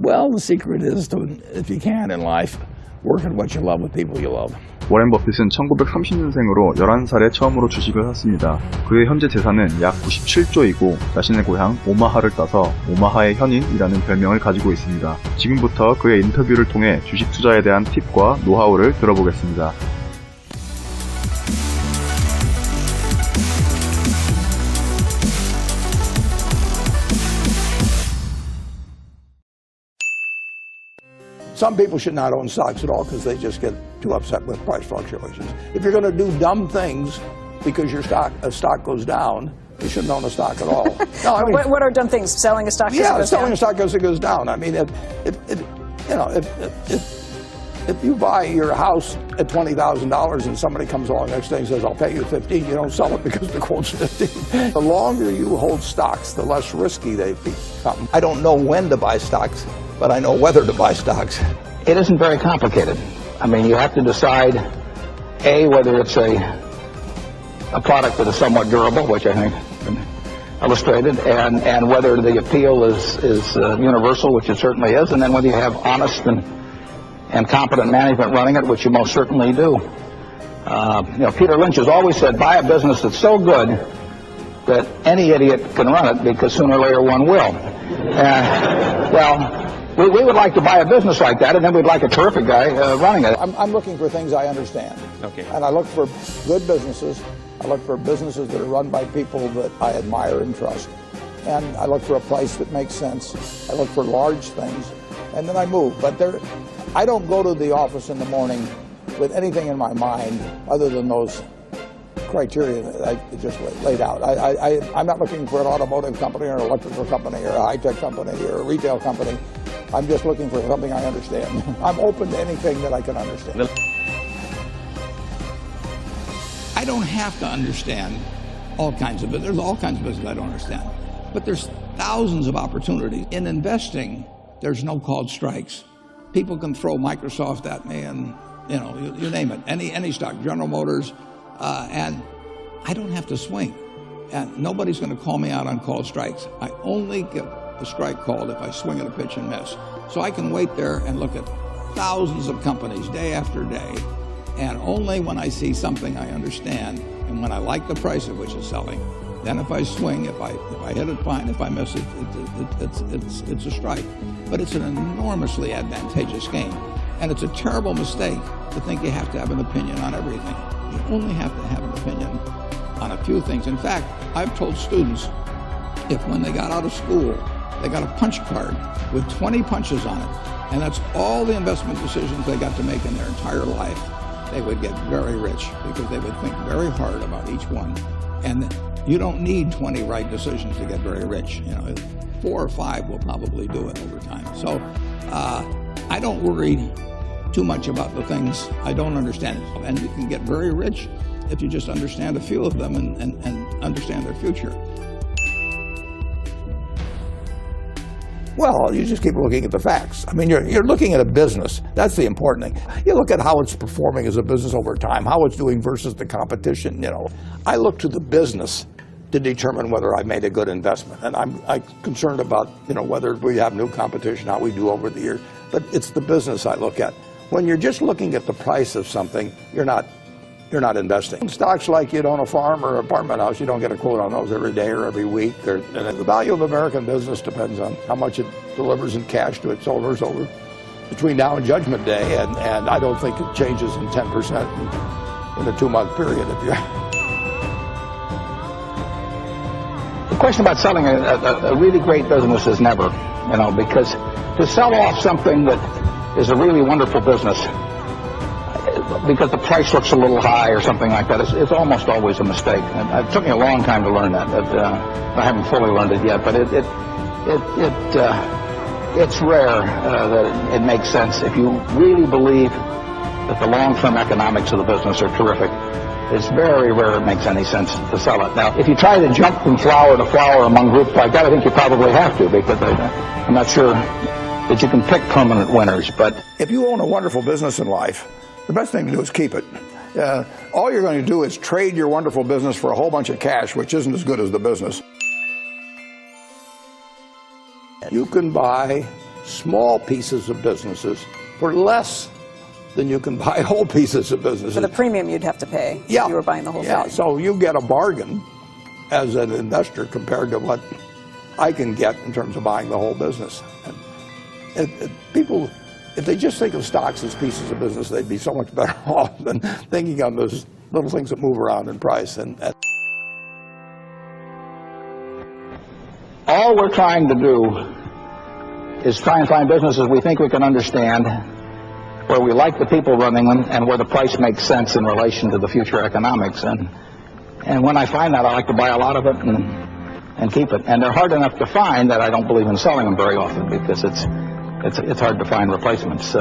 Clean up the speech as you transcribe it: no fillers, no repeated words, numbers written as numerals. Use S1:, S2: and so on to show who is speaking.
S1: Well, the secret is to, if you can in life, work at what you love with people you love.
S2: 워렌버핏은 1930년생으로 11살에 처음으로 주식을 샀습니다. 그의 현재 재산은 약 97조이고 자신의 고향 오마하를 따서 오마하의 현인이라는 별명을 가지고 있습니다. 지금부터 그의 인터뷰를 통해 주식 투자에 대한 팁과 노하우를 들어보겠습니다.
S1: Some people should not own stocks at all because they just get too upset with price fluctuations. If you're going to do dumb things because a stock goes down, you shouldn't own a stock at all. No, I mean,
S3: what are dumb things? Selling a stock?
S1: Yeah, selling a stock because it goes down. I mean, if you buy your house at $20,000 and somebody comes along next day and says, "I'll pay you 15," you don't sell it because the quote's 15. The longer you hold stocks, the less risky they become. I don't know when to buy stocks, but I know whether to buy stocks.
S4: It isn't very complicated. I mean, you have to decide, A, whether it's a product that is somewhat durable, which I think illustrated, and whether the appeal is universal, which it certainly is, and then whether you have honest and competent management running it, which you most certainly do. Peter Lynch has always said, buy a business that's so good that any idiot can run it, because sooner or later one will. We would like to buy a business like that, and then we'd like a terrific guy running it.
S1: I'm looking for things I understand.
S2: Okay.
S1: And I look for good businesses. I look for businesses that are run by people that I admire and trust. And I look for a price that makes sense. I look for large things. And then I move. But I don't go to the office in the morning with anything in my mind other than those criteria that I just laid out. I'm not looking for an automotive company or an electrical company or a high-tech company or a retail company. I'm just looking for something I understand. I'm open to anything that I can understand. I don't have to understand all kinds of business. There's all kinds of business I don't understand. But there's thousands of opportunities. In investing, there's no called strikes. People can throw Microsoft at me and, you name it, any stock, General Motors, and I don't have to swing. And nobody's going to call me out on called strikes. I only get the strike called if I swing at a pitch and miss. So I can wait there and look at thousands of companies day after day, and only when I see something I understand and when I like the price at which it's selling, then if I swing, if I hit it, fine. If I miss it, it's a strike. But it's an enormously advantageous game, and it's a terrible mistake to think you have to have an opinion on everything. You only have to have an opinion on a few things. In fact, I've told students, if when they got out of school, they got a punch card with 20 punches on it, and that's all the investment decisions they got to make in their entire life, they would get very rich because they would think very hard about each one. And you don't need 20 right decisions to get very rich. 4 or 5 will probably do it over time. So I don't worry too much about the things I don't understand. And you can get very rich if you just understand a few of them and understand their future. Well, you just keep looking at the facts. I mean, you're looking at a business. That's the important thing. You look at how it's performing as a business over time, how it's doing versus the competition. I look to the business to determine whether I made a good investment. And I'm concerned about, whether we have new competition, how we do over the years. But it's the business I look at. When you're just looking at the price of something, you're not investing. Stocks like you'd own a farm or an apartment house, you don't get a quote on those every day or every week. And the value of American business depends on how much it delivers in cash to its owners over between now and Judgment Day, and I don't think it changes in 10% in a 2-month period.
S4: The question about selling a really great business is never, because to sell off something that is a really wonderful business because the price looks a little high or something like that, it's almost always a mistake. And it took me a long time to learn that. I haven't fully learned it yet, but it's rare that it makes sense. If you really believe that the long-term economics of the business are terrific, it's very rare it makes any sense to sell it. Now, if you try to jump from flower to flower among groups like that, I think you probably have to, because I'm not sure that you can pick permanent winners. But
S1: if you own a wonderful business in life, the best thing to do is keep it. All you're going to do is trade your wonderful business for a whole bunch of cash, which isn't as good as the business. You can buy small pieces of businesses for less than you can buy whole pieces of businesses.
S3: For the premium you'd have to pay if you were buying the whole thing.
S1: Yeah, so you get a bargain as an investor compared to what I can get in terms of buying the whole business. And people, if they just think of stocks as pieces of business, they'd be so much better off than thinking of them as little things that move around in price. And
S4: all we're trying to do is try and find businesses we think we can understand, where we like the people running them, and where the price makes sense in relation to the future economics. And when I find that, I like to buy a lot of it and keep it. And they're hard enough to find that I don't believe in selling them very often, because it's hard to find replacements.